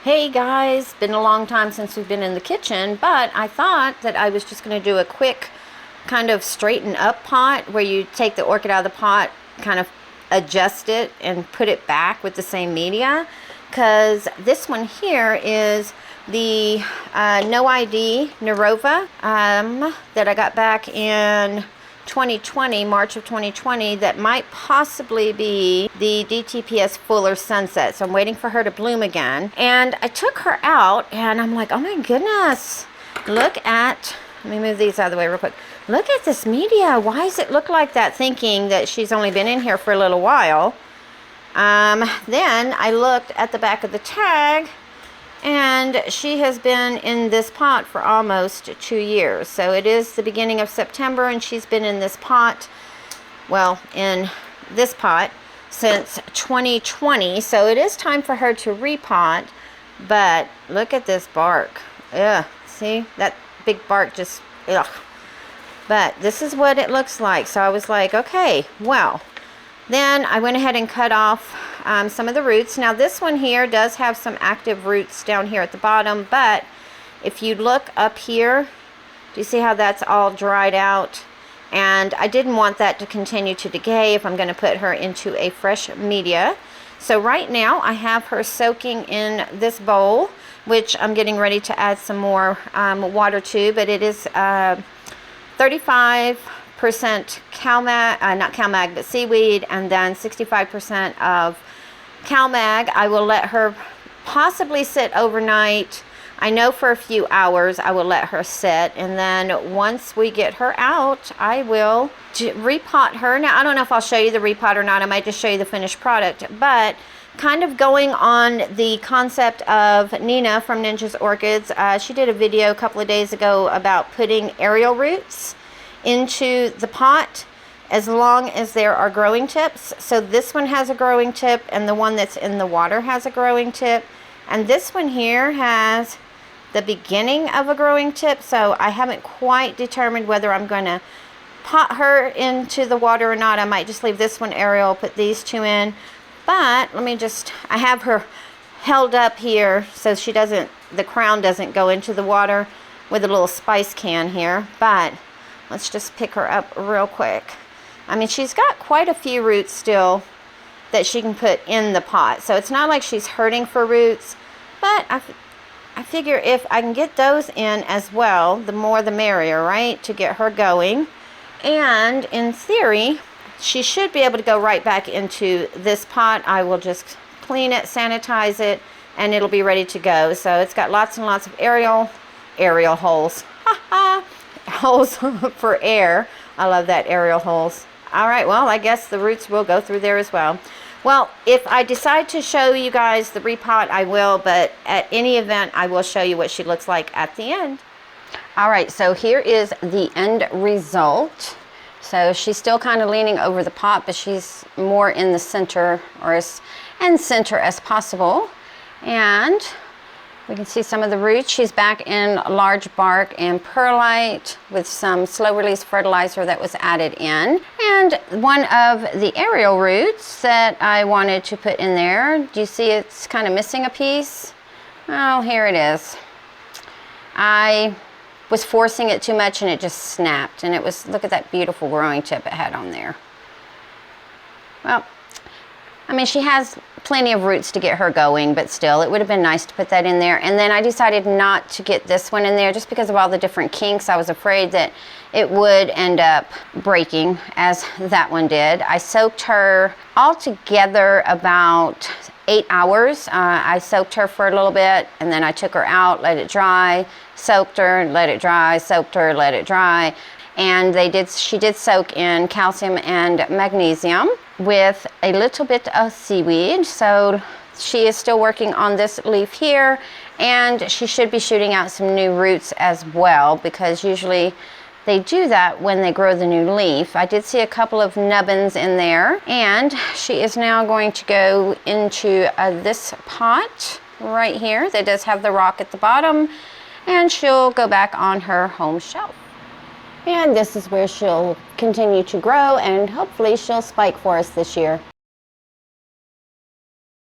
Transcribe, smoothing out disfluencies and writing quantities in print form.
Hey guys, been a long time since we've been in the kitchen, but I thought that I was just going to do a quick kind of straighten up pot where you take the orchid out of the pot, kind of adjust it and put it back with the same media, because this one here is the NOID Nerova that I got back in 2020, March of 2020, that might possibly be the DTPS Fuller Sunset. So I'm waiting for her to bloom again. And I took her out and I'm like, oh my goodness, look at, let me move these out of the way real quick. Look at this media. Why does it look like that? Thinking that she's only been in here for a little while. Then I looked at the back of the tag, and she has been in this pot for almost 2 years. So it is the beginning of September, and she's been in this pot, well, in this pot since 2020. So it is time for her to repot. But look at this bark. Ugh, see that big bark, just ugh. But this is what it looks like. So I was like, okay, well, then I went ahead and cut off some of the roots. Now this one here does have some active roots down here at the bottom, but if you look up here, do you see how that's all dried out? And I didn't want that to continue to decay if I'm going to put her into a fresh media. So right now I have her soaking in this bowl, which I'm getting ready to add some more water to, but it is 35% not CalMag, but seaweed, and then 65% of CalMag. I will let her possibly sit overnight. I know for a few hours I will let her sit, and then once we get her out, I will repot her. Now I don't know if I'll show you the repot or not. I might just show you the finished product, but kind of going on the concept of Nina from Ninja's Orchids. She did a video a couple of days ago about putting aerial roots into the pot as long as there are growing tips. So this one has a growing tip, and the one that's in the water has a growing tip, and this one here has the beginning of a growing tip. So I haven't quite determined whether I'm going to pot her into the water or not. I might just leave this one aerial, put these two in. But let me just, I have her held up here so she doesn't, the crown doesn't go into the water with a little spice can here. But let's just pick her up real quick. I mean, she's got quite a few roots still that she can put in the pot. So it's not like she's hurting for roots, but I figure if I can get those in as well, the more the merrier, right? To get her going. And in theory, she should be able to go right back into this pot. I will just clean it, sanitize it, and it'll be ready to go. So it's got lots and lots of aerial holes. Holes for air. I love that, aerial holes. All right, well, I guess the roots will go through there as well. Well, if I decide to show you guys the repot, I will, but at any event, I will show you what she looks like at the end. All right, so here is the end result. So she's still kind of leaning over the pot, but she's more in the center, or as center as possible. And we can see some of the roots. She's back in large bark and perlite with some slow release fertilizer that was added in. And one of the aerial roots that I wanted to put in there, do you see it's kind of missing a piece? Oh, here it is. I was forcing it too much and it just snapped, and it was, look at that beautiful growing tip it had on there. Well, I mean, she has plenty of roots to get her going, but still, it would have been nice to put that in there. And then I decided not to get this one in there just because of all the different kinks. I was afraid that it would end up breaking as that one did. I soaked her altogether about 8 hours. I soaked her for a little bit, and then I took her out, let it dry, soaked her, let it dry, soaked her, let it dry. And she did soak in calcium and magnesium with a little bit of seaweed. So she is still working on this leaf here, and she should be shooting out some new roots as well, because usually they do that when they grow the new leaf. I did see a couple of nubbins in there, and she is now going to go into this pot right here that does have the rock at the bottom, and she'll go back on her home shelf. And this is where she'll continue to grow, and hopefully she'll spike for us this year.